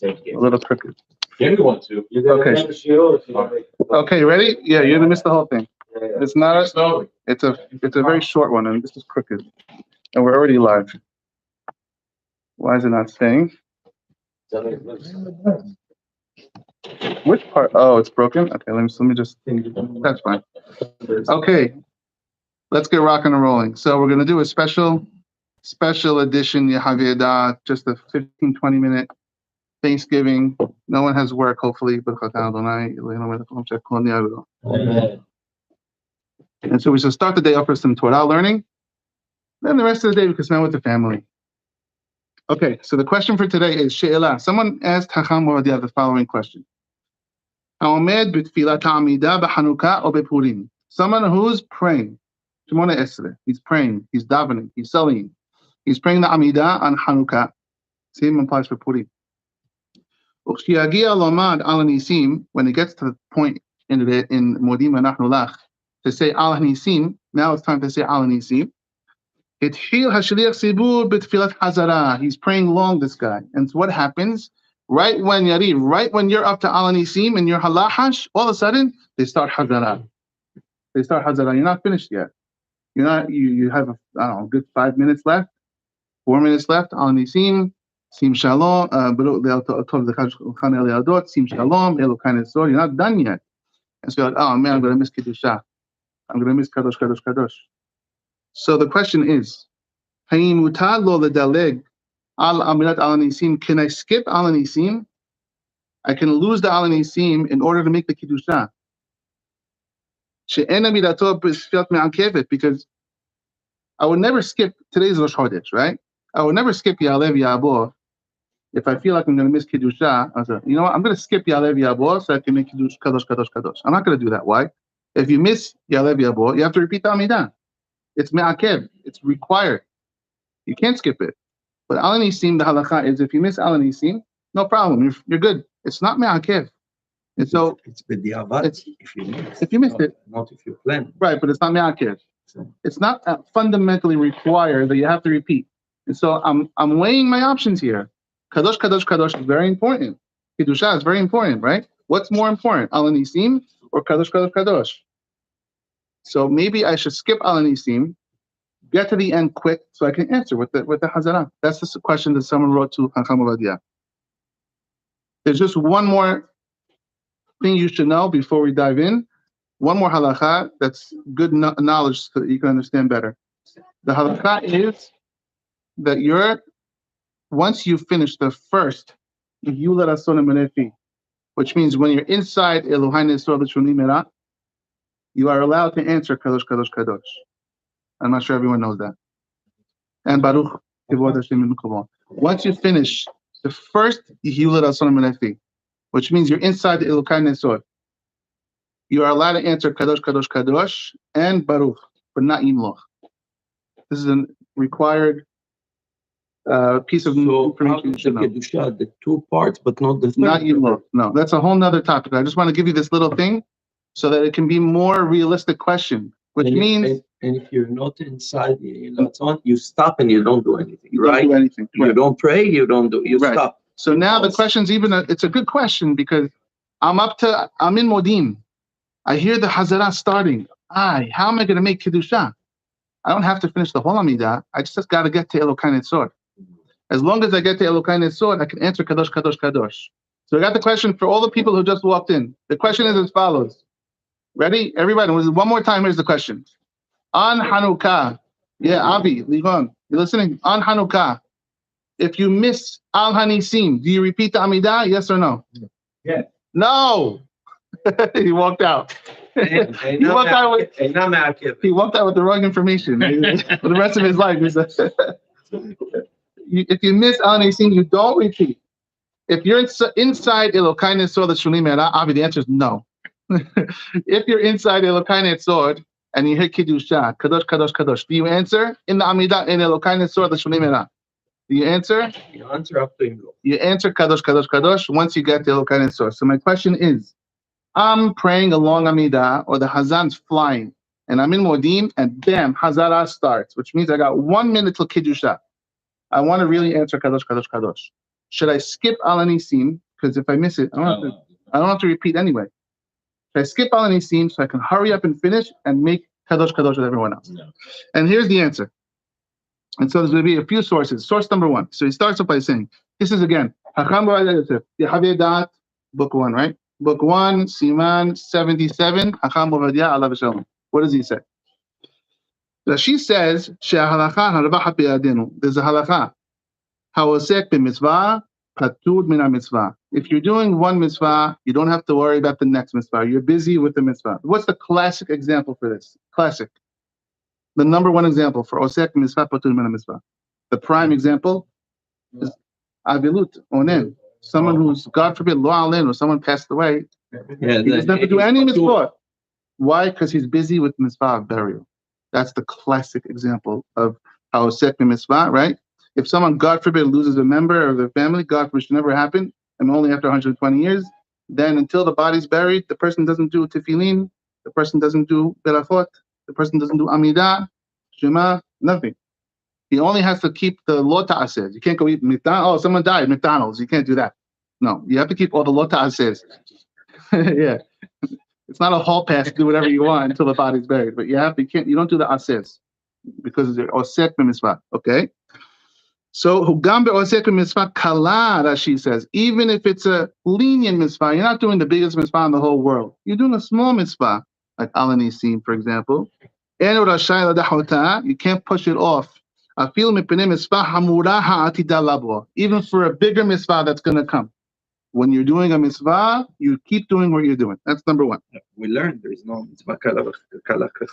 A little crooked. Younger one too. Okay. Okay, ready? Yeah, you're gonna miss the whole thing. It's not a. It's a very short one, and this is crooked, and we're already live. Why is it not staying? Which part? Oh, it's broken. Okay, let me just. That's fine. Okay, let's get rocking and rolling. So we're gonna do a special edition Yehave, just a 15-20 minute Thanksgiving. No one has work, hopefully. And so we should start the day off with some Torah learning. Then the rest of the day we can spend with the family. Okay, so the question for today is She'elah. Someone asked Chacham Movadia the following question. Someone who's praying, Shemona Esrei, he's praying, he's davening, he's sullying. He's praying the Amidah on Hanukkah. Same applies for Purim. When he gets to the point in Modim Anachnu Lach to say Al Hanissim, now it's time to say Al Hanissim. He's praying long, this guy. And so what happens? Right when you're up to Al Hanissim and you're halachash, all of a sudden they start Hazara. You're not finished yet. You have a good 5 minutes left, 4 minutes left. Al Hanissim. Sim Shalom, Sim Shalom, you're not done yet. And so you're like, oh man, I'm going to miss kedusha. I'm going to miss kadosh. So the question is, can I skip al hanissim? I can lose the al hanissim in order to make the kedusha. Because I would never skip today's Rosh Chodesh, right? I would never skip Yehave Yabor. If I feel like I'm going to miss kedusha, I say, you know what? I'm going to skip Yehave Yabor so I can make kedusha kadosh. I'm not going to do that. Why? If you miss Yehave Yabor, you have to repeat the Amidah. It's me'akev. It's required. You can't skip it. But al hanissim, the halakha is if you miss al hanissim, no problem. You're good. It's not me'akev. And so it's b'diavad if you missed it, not if you plan. Right, but it's not me'akev. It's not fundamentally required that you have to repeat. And so I'm weighing my options here. Kadosh is very important. Kedusha is very important, right? What's more important, Al Hanissim or Kadosh? So maybe I should skip Al Hanissim, get to the end quick, so I can answer with the Hazara. That's the question that someone wrote to Chacham Ovadia. There's just one more thing you should know before we dive in. One more halakha that's good knowledge so that you can understand better. The halakha is that once you finish the first Yula Rason Menefi, which means when you're inside Elohai Nesor L'Shuni Merah, you are allowed to answer Kadosh. I'm not sure everyone knows that. And Baruch Kivod Hashem Mikol. Once you finish the first Yula Rason Menefi, which means you're inside the Elohai Nesor, you are allowed to answer Kadosh and Baruch, but not Yimloch. This is a required piece of information you should know. Kedusha, the two parts, but not the third. Not Yimloch. No, that's a whole nother topic. I just want to give you this little thing so that it can be more realistic question, which means... And if you're not inside the Latzon, you stop and you don't do anything, you right? Don't do anything. You don't pray, you stop. So now the question's it's a good question because I'm in Modim. I hear the Hazara starting. How am I going to make Kedusha? I don't have to finish the whole Amidah. I just got to get to Elohai Nesor. As long as I get to Elohai Nesor, I can answer Kadosh. So I got the question for all the people who just walked in. The question is as follows. Ready? Everybody, one more time, here's the question. On Hanukkah, Avi, Ligon, you listening? On Hanukkah, if you miss Al Hanissim, do you repeat the Amidah? Yes or no? Yeah. No! He walked out. He walked out with the wrong information for the rest of his life. If you miss Al Hanissim, you don't repeat. If you're inside Elohai Nesor L'Shuni Merah, Avi, the answer is no. If you're inside Elohai Nesor and you hear Kedusha, Kadosh, do you answer in the Amidah in Elohai Nesor L'Shuni Merah? Do you answer? You answer up to him. You answer Kadosh once you get to Elohai Nesor. So my question is, I'm praying along Amidah or the Hazan's flying and I'm in Modim and bam, Hazara starts, which means I got 1 minute till Kedusha. I want to really answer Kadosh. Should I skip al hanissim? Because if I miss it, I don't have to repeat anyway. Should I skip al hanissim so I can hurry up and finish and make kadosh kadosh with everyone else? No. And here's the answer. And so there's going to be a few sources. Source number one. So he starts off by saying, this is again, Yehave daat, book 1, right? Book 1, Siman 77, Hacham Ovadia alav shalom. What does he say? Rashi says, there's a halakha. Ha'osek b'mitzvah, patur min ha'mitzvah. If you're doing one mitzvah, you don't have to worry about the next mitzvah. You're busy with the mitzvah. What's the classic example for this? Classic. The number one example for osek mitzvah, patur min ha'mitzvah. The prime example is avilut, onen. Someone who's, God forbid, lo alen, or someone passed away. Yeah, He doesn't have to do any mitzvah. Why? Because he's busy with mitzvah of burial. That's the classic example of how osek mitzvah, right? If someone, God forbid, loses a member of their family, God forbid, should never happen, and only after 120 years, then until the body's buried, the person doesn't do tefillin, the person doesn't do berachot, the person doesn't do amidah, shema, nothing. He only has to keep the lo ta'aseh. You can't go eat McDonald's. Oh, someone died, McDonald's. You can't do that. No, you have to keep all the lo ta'aseh. Yeah. It's not a hall pass to do whatever you want until the body's buried, but you don't do the aseh because it's osek mitzvah. Okay? So hugam be'osek mitzvah kala, Rashi says, even if it's a lenient mitzvah, you're not doing the biggest mitzvah in the whole world. You're doing a small mitzvah, like al hanissim, for example. You can't push it off. Even for a bigger mitzvah that's going to come. When you're doing a mitzvah, you keep doing what you're doing. That's number one. We learned there is no mitzvah kala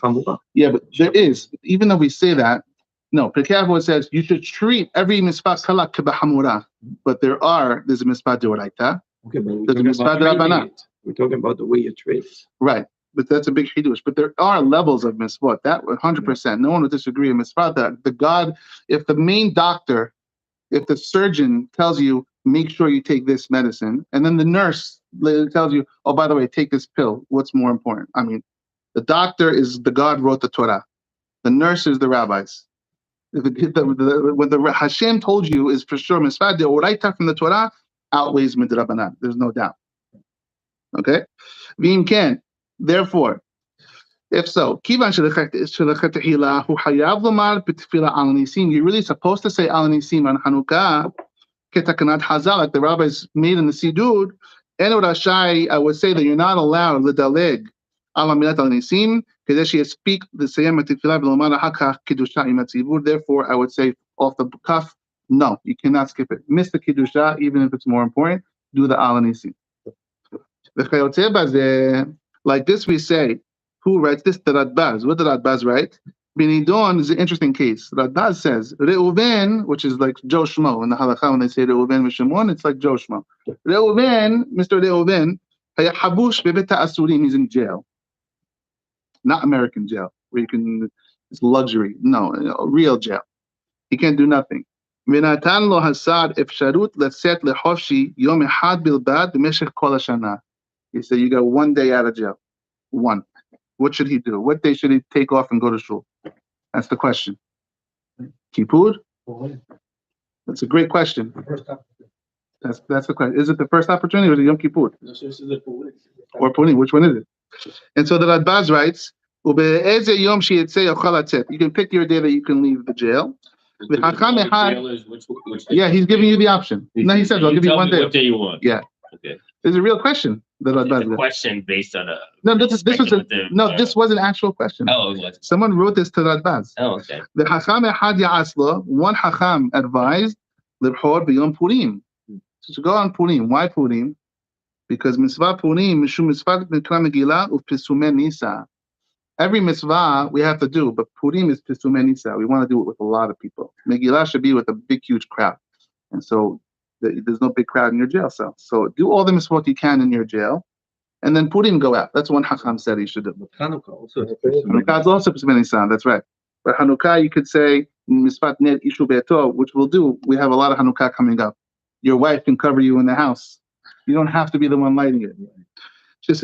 chamura. Yeah, but there is. Even though we say that, no, Pirkei Avot says you should treat every mitzvah kala k'b'hamura. But there's a mitzvah d'oraita. Okay, but There's a mitzvah d'Rabbanan. we're talking about the way you treat. Right. But that's a big chidush. But there are levels of mitzvot. That 100%. No one would disagree in mitzvah that the God, if the main doctor, if the surgeon tells you, make sure you take this medicine, and then the nurse tells you, oh, by the way, take this pill. What's more important? I mean, the doctor is the God wrote the Torah. The nurse is the rabbis. What the Hashem told you is for sure mitzvah deoraita from the Torah outweighs midrabanan. There's no doubt. Okay? V'im ken. Therefore, if so, you're really supposed to say al hanissim on Hanukkah, ketakanat hazal, like the rabbis made in the Siddur. Eno rashai, I would say that you're not allowed l'daleg al hamilat al hanissim, kedesh speak the seyem tefillah v'lomar hakach kedusha im hatzibur. Therefore, I would say off the cuff, no, you cannot skip it. Miss the kedusha, even if it's more important. Do the al hanissim. Like this, we say, who writes this? The Radbaz. What did Radbaz write? Binidon is an interesting case. Radbaz says, Reuven, which is like Joe Shmo. In the halakha, when they say Reuven Mishimon, it's like Joe Shmo. Reuven, Mr. Reuven, habush bebeta asurim, he's in jail. Not American jail, where you can, it's luxury. No, real jail. He can't do nothing. V'natan lo hasad efsharut letzet lechoshi yom echad bilbad b'meshech kol hashana. He said, you got 1 day out of jail. One. What should he do? What day should he take off and go to shul? That's the question. Kippur? That's a great question. That's the question. Is it the first opportunity or is it Yom Kippur? Or Purim? Which one is it? And so the Radbaz writes, you can pick your day that you can leave the jail. Yeah, he's giving you the option. No, he says, I'll give you 1 day. What day you want? Yeah. Okay. It's a real question. It's a question based on a. No, this was an actual question. Oh, it was. Someone wrote this to Radbaz. Oh, okay. The Hacham Echad Ya'aslo, one Hacham advised Libhor b'Yom Purim. So to go on Purim. Why Purim? Because mitzvah Purim, mishum mitzvah mikra Megillah u'pisume Nisa. Every mitzvah we have to do, but Purim is pisume Nisa. We want to do it with a lot of people. Megillah should be with a big, huge crowd. And so there's no big crowd in your jail cell. So do all the mitzvot you can in your jail, and then Purim go out. That's one Hacham said he should do. Hanukkah also. Hanukkah is also Pesach Nisan. That's right. But Hanukkah, you could say Mispat Net Ishu Be'eto, which we'll do. We have a lot of Hanukkah coming up. Your wife can cover you in the house. You don't have to be the one lighting it. Okay. But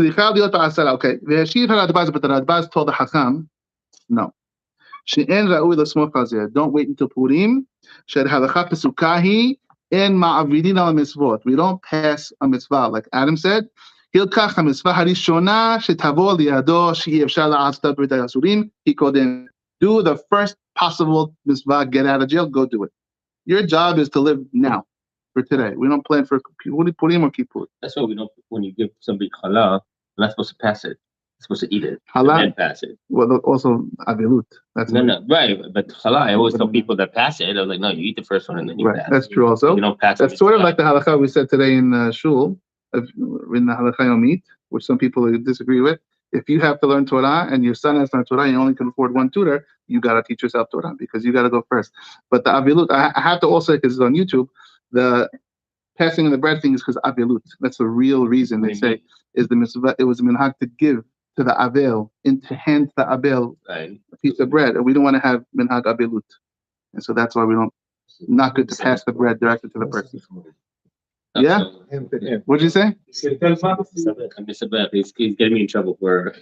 the Radbaz told the Hacham, no. Don't wait until Purim. En ma'avidin al mitzvot. We don't pass a mitzvah. Like Adam said, Hilkach ha-mitzvah harishona shetavo liyado she'yi efshar la'asot b'day hasurim hi kodem. Do the first possible mitzvah, get out of jail, go do it. Your job is to live now, for today. We don't plan for Purim or Kippur. That's why we don't, when you give somebody challah, you're not supposed to pass it. You're supposed to eat it. Halal? And then pass it. Well, also avilut. No, right. But challah, I always tell people that pass it. I was like, no, you eat the first one and then you pass That's it. true also. You don't pass That's it. sort of like the halakha we said today in shul, in the halakha yomit, which some people disagree with. If you have to learn Torah and your son has to learn Torah, you only can afford one tutor, you got to teach yourself Torah because you got to go first. But the avilut, I have to also, because it's on YouTube, the passing of the bread thing is because avilut. That's the real reason they say is the mitzvah. It was a minhag to give to the avel, to hand to the avel a piece of bread, and we don't want to have minhag avilut, and so that's why we don't. Not good to pass the bread directly to the person. Yeah. What'd you say? He's getting me in trouble for.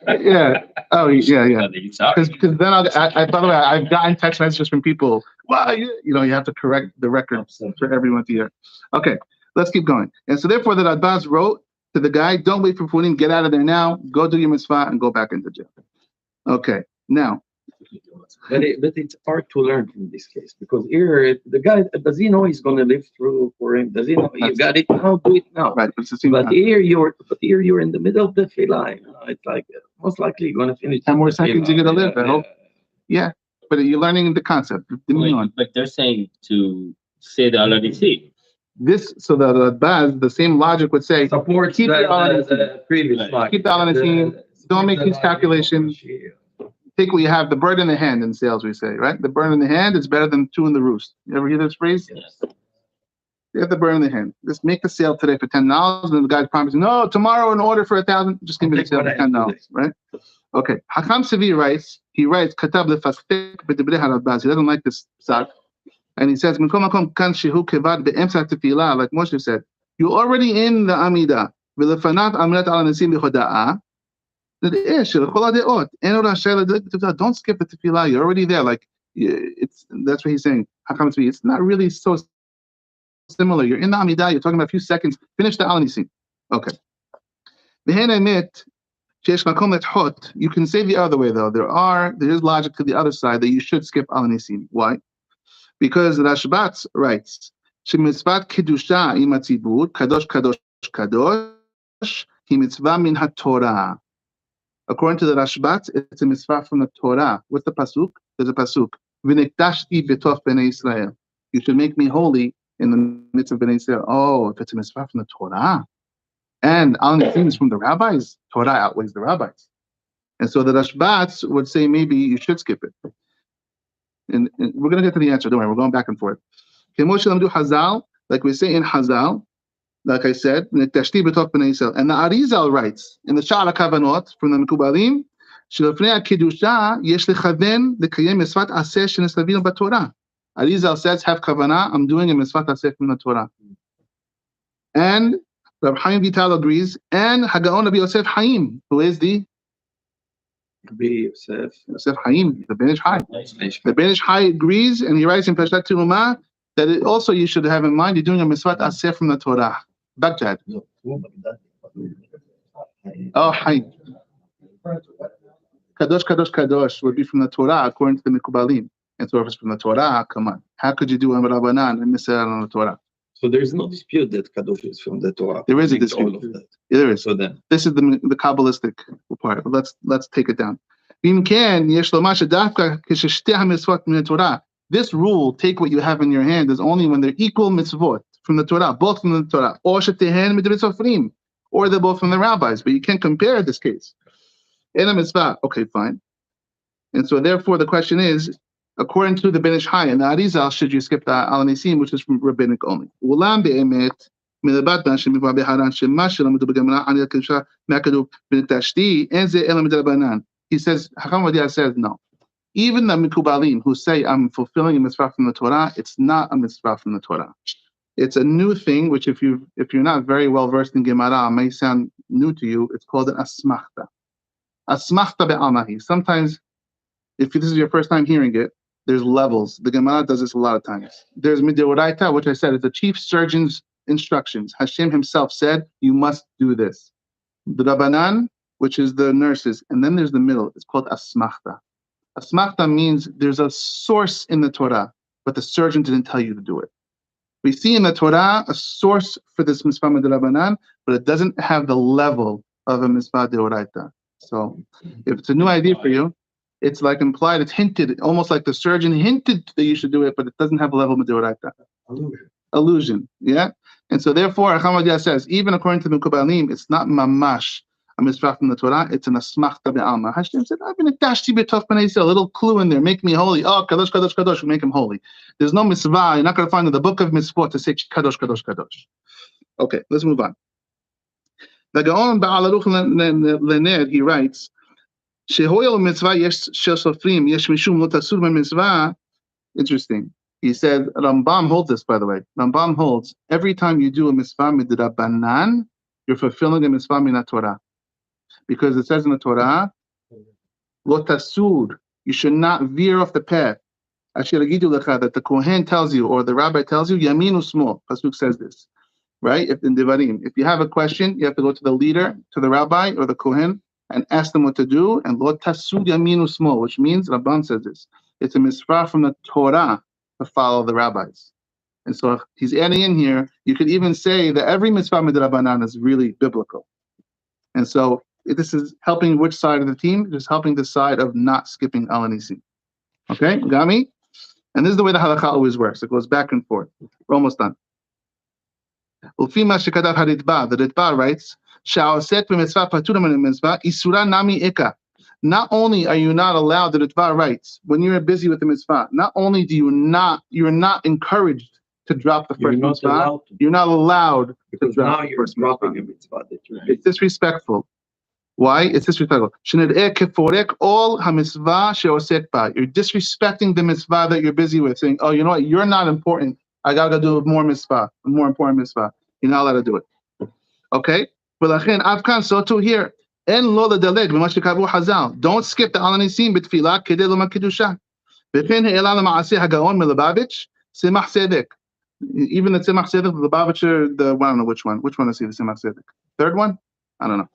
Yeah. Oh, yeah. Because then by the way, I've gotten text messages from people. Well, you have to correct the record for everyone to hear. Okay, let's keep going. And so therefore, the Radbaz wrote to the guy, "Don't wait for Purim. Get out of there now. Go do your mitzvah and go back into jail." Okay. Now. But it's hard to learn in this case because here the guy, does he know he's going to live through for him? Does he know you got it now? Do it now. Right. But here you're in the middle of the tefillah. It's like most likely you're going to finish. 10 more seconds you're going to live. I hope. Yeah, but you're learning the concept. But they're saying to say the hanissim. So the Baz, the same logic would say, support keep the previous slide. Keep the hanissim. Don't make these calculations. Take what you have, the bird in the hand in sales, we say, right? The bird in the hand is better than two in the roost. You ever hear this phrase? Yes. You have the bird in the hand. Just make the sale today for $10, and the guy's promising, no, tomorrow an order for $1,000. Just give me the sale for $10, right? Okay. Hakam Sevi writes, Katab lefastek b'dibrei harabaz. He doesn't like this psak. And he says, Minkom makom kan shehu kevad be'emsa tefillah, like Moshe said. You're already in the Amidah. V'lefanat amidat al hanissim b'choda'ah. Don't skip the tefillah. You're already there. Like that's what he's saying. It's not really so similar. You're in the Amidah. You're talking about a few seconds. Finish the hanissim. Okay. You can say the other way though. There is logic to the other side that you should skip hanissim. Why? Because Rashbat writes, "Shemitzvat kedusha imatzibur kadosh kadosh kadosh hi mitzvah min haTorah." According to the Rashbat, it's a mitzvah from the Torah. What's the pasuk? There's a pasuk. V'nektashti b'toch b'nei Israel. You should make me holy in the midst of b'nei Israel. Oh, if it's a mitzvah from the Torah, and al nisim is from the rabbis, Torah outweighs the rabbis. And so the Rashbats would say maybe you should skip it. And we're going to get to the answer. Don't worry, we're going back and forth. Hazal, like we say in Hazal, like I said, and the Arizal writes in the Sha'ar HaKavanot from the Mekubalim, שלפני kedusha יש לכוון לקיים מצוות עשה שנסתווינו בתורה. Arizal says, have kavanah, I'm doing a mitzvah aseh from the Torah. And Rabbi Chaim Vital agrees, and Hagaon Rabbi Yosef Chaim, who is the Yosef Chaim, the Ben Ish Chai. The Ben Ish Chai agrees, and he writes in Peshat Terumah that it also you should have in mind you're doing a mitzvah aseh from the Torah. Baghdad. Oh, Chaim. Kadosh, Kadosh, Kadosh would be from the Torah according to the Mekubalim. And so if it's from the Torah, come on. How could you do a Rabbanan and miss out on the Torah? So there is no dispute that Kadosh is from the Torah. There is a dispute. All of that. Yeah, there is. So then, this is the Kabbalistic part. But let's take it down. This rule, take what you have in your hand, is only when they're equal mitzvot from the Torah, both from the Torah, or they're both from the rabbis. But you can't compare this case. In a mitzvah, okay, fine. And so therefore the question is, according to the Ben Ish Chai and the Arizal, should you skip the al hanissim, which is from rabbinic only? Ulam be'emet מלבד שמבוא בהר"ן שמה שלמדו בגמרא על הקדושה מהכתוב ונטשתי אין זה אלא מדרבנן. He says, Hakam Vadia says no. Even the Mekubalim who say I'm fulfilling a mitzvah from the Torah, it's not a mitzvah from the Torah. It's a new thing, which if you're not very well versed in Gemara, may sound new to you. It's called an asmachta. Asmachta be'almahi. Sometimes, if this is your first time hearing it, There's levels. The Gemara does this a lot of times. There's midoraita, which I said is the chief surgeon's instructions. Hashem himself said, you must do this. The Rabbanan, which is the nurses, and then there's the middle. It's called asmachta. Asmachta means there's a source in the Torah, but the surgeon didn't tell you to do it. We see in the Torah a source for this mitzvah midrabanan, but it doesn't have the level of a mitzvah deoraita. So if it's a new idea for you, it's like implied, it's hinted, almost like the surgeon hinted that you should do it, but it doesn't have a level of deoraita. Illusion, yeah? And so therefore, Ahmad says, even according to the Mekubalim, it's not mamash, a mitzvah from the Torah, it's an asmachta be'alma. Hashem said, I've been attached to b'tof b'nei Yisrael, a little clue in there, make me holy. Oh, kadosh, kadosh, kadosh, we make him holy. There's no mitzvah, you're not going to find in the book of mitzvot to say kadosh, kadosh, kadosh. Okay, let's move on. The Gaon Ba'al Aruch Lener, he writes, Shehoyel mitzvah yesh shel sofrim, yesh mishum lo tasur mitzvah. Interesting. He said, Rambam holds this, by the way. Rambam holds, every time you do a mitzvah midrabanan, you're fulfilling a mitzvah min Torah. Because it says in the Torah, lo tasur, you should not veer off the path. Asher agidu lecha, that the Kohen tells you, or the rabbi tells you, yaminu small. Pasuk says this, right? If in Devarim, if you have a question, you have to go to the leader, to the rabbi or the Kohen, and ask them what to do. And lo tasur yaminu small, which means, Rabban says this, it's a mitzvah from the Torah to follow the rabbis. And so he's adding in here, you could even say that every mitzvah midrabanan is really biblical. And so this is helping which side of the team? Just helping the side of not skipping al hanissim. Okay, got me? And this is the way the halakha always works. It goes back and forth. We're almost done. The Ritba writes, not only are you not allowed, the Ritva writes, when you're busy with the mitzvah, not only you're not encouraged to drop the first mitzvah, you're not allowed because to drop now the you're first dropping mitzvah. a mitzvah that you're It's disrespectful. Why? It's disrespectful. You're disrespecting the mitzvah that you're busy with, saying, oh, you know what, you're not important. I gotta do more mitzvah, a more important mitzvah. You're not allowed to do it. Okay? So too here. Don't skip the al hanissim b'tfilah kedei lomar kedusha. Even the tzemach tzedek, the Lubavitcher, I don't know which one. Which one is he, the tzemach tzedek? Third one? I don't know.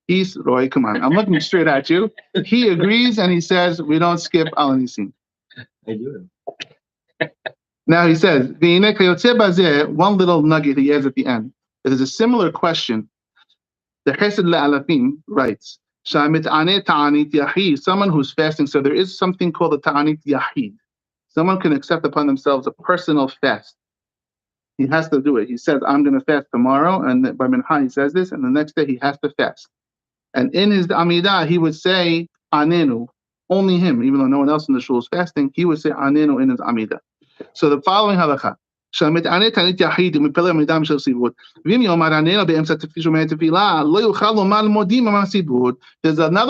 He's Roy. Come on, I'm looking straight at you. He agrees and he says we don't skip al hanissim. I do. Now he says one little nugget he has at the end. There's a similar question. The Chesed Le'alafim writes, someone who's fasting, so there is something called a ta'anit yahid. Someone can accept upon themselves a personal fast. He has to do it. He says, I'm going to fast tomorrow, and by Mincha he says this, and the next day he has to fast. And in his Amidah, he would say, Anenu, only him, even though no one else in the shul is fasting, he would say Anenu in his Amidah. So the following halakha, there's another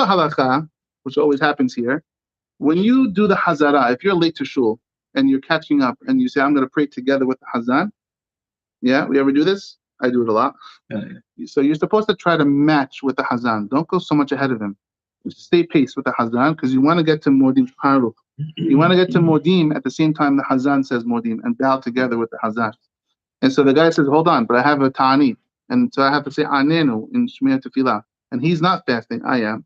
halakha, which always happens here. When you do the hazara, if you're late to shul and you're catching up and you say, I'm going to pray together with the hazan. Yeah, we ever do this? I do it a lot. So you're supposed to try to match with the hazan. Don't go so much ahead of him. Stay pace with the hazan because you want to get to modim haruch. You want to get to modim at the same time the hazan says modim and bow together with the hazan. And so the guy says, hold on, but I have a ta'anit. And so I have to say anenu in Shmiyat Tefillah. And he's not fasting, I am.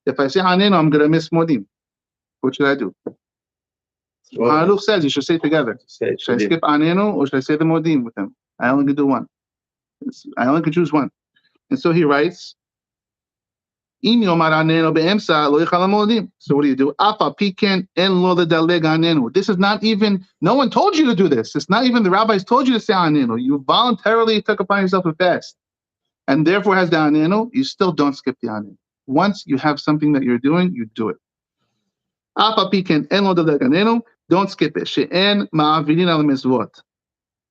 If I say anenu, I'm going to miss modim. What should I do? Haruch says you should say together. Should I skip anenu or should I say the modim with him? I only can do one. I only can choose one. And so he writes, so what do you do? This is not even, no one told you to do this. It's not even the rabbis told you to say anenu. You voluntarily took upon yourself a fast. And therefore has the anenu, you still don't skip the anenu. Once you have something that you're doing, you do it. Don't skip it.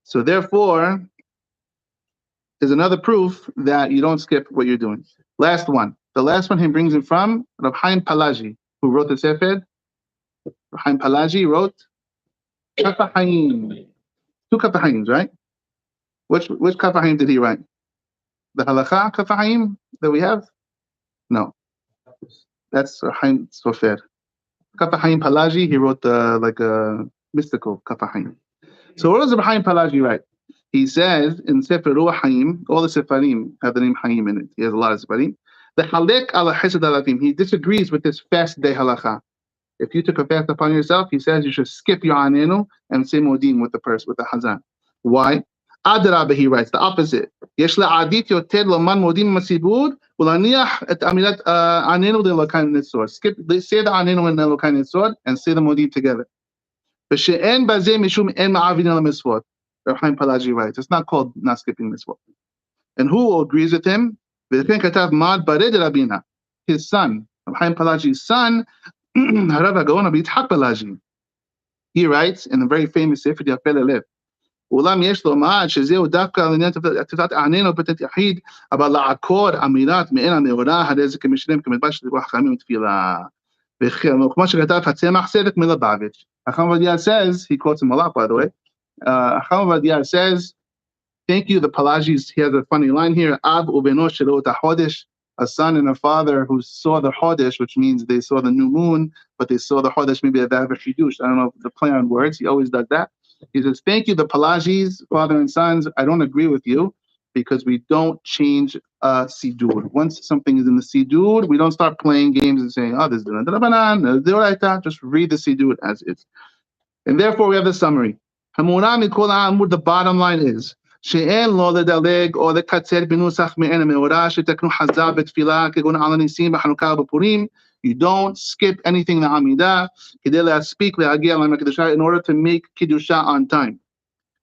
So therefore, there's another proof that you don't skip what you're doing. Last one. The last one he brings it from Rav Chaim Palaji, who wrote the Sefer. Rav Chaim Palaji wrote Kaf Haim. 2 Kaf Haims, right? Which Kaf Haim did he write? The Halakha Kaf Haim that we have? No. That's Rav Chaim Sofer. Kafahayim Palaji, he wrote like a mystical Kafahayim. So what does Reb Chaim Palaji write? He says in Sefer Ruach Hayim, all the Sefarim have the name Hayim in it. He has a lot of Sefarim. The Halek ala Chesed alafim. He disagrees with this fast day halacha. If you took a fast upon yourself, he says you should skip your anenu and say modim with the hazan. Why? Adrabah, he writes the opposite. Yesh la'adit yoter loman modim masibud ulaniach et amilat anenu de lokan nitzor. Skip, say the anenu and the lokan nitzor and say the modim together. V'she'en bazeh mishum en ma'avin al misvot. Reb Chaim Palaji writes, it's not called not skipping misvot. And who agrees with him? V'chen katav mad bared rabina, his son, Reb Chaim Palaji's son, Harav HaGaon Rabbi Yitzhak Palaji. He writes in a very famous Sefer Yafeh Lelev, אולם יש לומר שזהו דווקא על עניין תפילת העננו בתת יחיד, אבל לעקור אמירת מעין הנאורה, הרי זה כמשלם כמלבש לרוח חכמים ותפילה. וכמו שכתב הצמח צדק מלבביץ'. Chacham Ovadia says, he quotes him a lot by the way, Chacham Ovadia says, thank you, the Palajis, he has a funny line here, Ab ubeno shelo tachodesh, a son and a father who saw the Chodesh, which means they saw the new moon, but they saw the Chodesh maybe at that Chidush. I don't know the play on words. He always does that. He says, thank you, the Palajis, father and sons. I don't agree with you because we don't change Sidur. Once something is in the Sidur, we don't start playing games and saying, oh, this is the just read the Sidur as is. And therefore, we have the summary. The bottom line is, שאין לו לדלג או לקצר בנוסח מעין המאורע שתקנו חז"ל בתפילה כגון על הניסים בחנוכה ובפורים. You don't skip anything לעמידה כדי להספיק להגיע לעם הקדושה in order to make kedusha on time.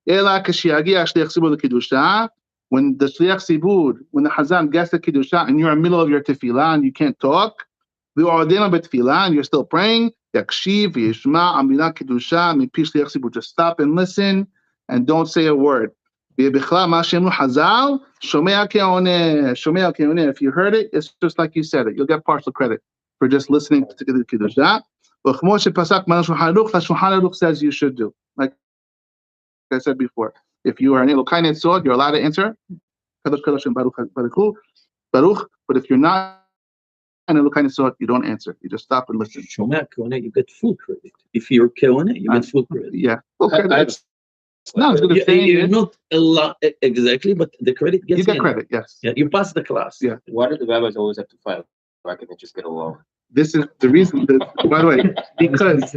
אלא כשיגיע שליח ציבור לקדושה, when the shliach tzibur, when the hazan gets the kedusha and you're in the middle of your tefillah and you can't talk, ועודנו בתפילה and you're still praying, יקשיב וישמע אמירה קדושה מפי shliach tzibur. Just stop and listen and don't say a word. If you heard it, it's just like you said it. You'll get partial credit for just listening to the kedusha. The Shulchan Aruch says you should do. Like I said before, if you are an Elokai Netzor, you're allowed to answer Kadosh Kadosh and Baruch. But if you're not an Elokai Netzor, you don't answer. You just stop and listen. You get full credit. If you're Keone, you get full credit. Yeah, full credit. No, it's good. You're not a lot exactly, but the credit gets you get credit. Yes. Yeah, you pass the class. Yeah. Why do the rabbis always have to fight? Why can't they just get along? This is the reason. By the way, because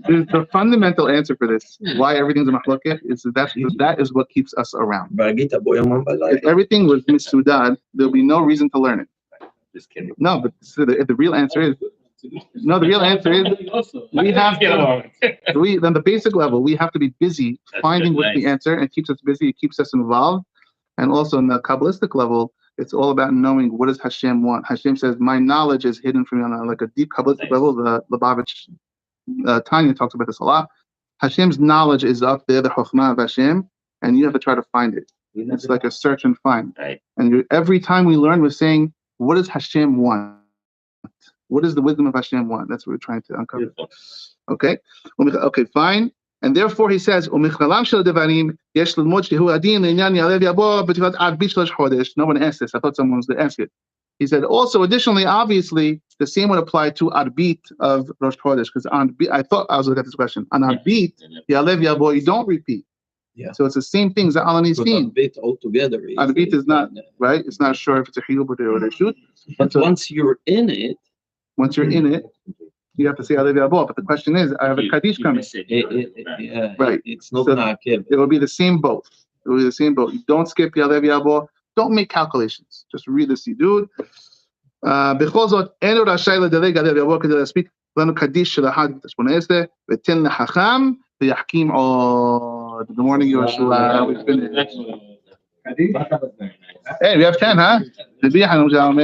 the fundamental answer for this, why everything's a machloket, is that is what keeps us around. If everything was misudad, there'll be no reason to learn it. Just kidding. No, but the real answer is. No, the real answer is we have to. On the basic level, we have to be busy finding what's the answer, and it keeps us busy. It keeps us involved, and also on the Kabbalistic level, it's all about knowing what does Hashem want. Hashem says, "My knowledge is hidden from you." On like a deep Kabbalistic level, the Lubavitch Tanya talks about this a lot. Hashem's knowledge is up there, the Chokhmah of Hashem, and you have to try to find it. It's like a search and find. Right. And every time we learn, we're saying, "What does Hashem want? What does the wisdom of Hashem want?" That's what we're trying to uncover. Okay? Okay, fine. And therefore he says, no one asked this. I thought someone was going to ask it. He said, also, additionally, obviously, the same would apply to Arbit of Rosh Chodesh, because I thought I was going to get this question. On Arbit, you don't repeat. Yeah. So it's the same thing as the Al Hanissim. Arbit altogether. Arbit is not, right? It's not sure if it's a chiyuv or a reshut. But once you're in it, you have to say Alev Yabo. But the question is, I have a Kaddish coming. Right. It's not it will be the same boat. It will be the same boat. You don't skip Alev Yabo. Don't make calculations. Just read the Siddur. בכל זאת, אין הוא רשאי לדלג על יבוא כדי להספיק לנו קדיש של אחד ה-18, ותן לחכם ויחכים עוד. Good morning, Yoshua. We finished. Hey, we have 10, huh?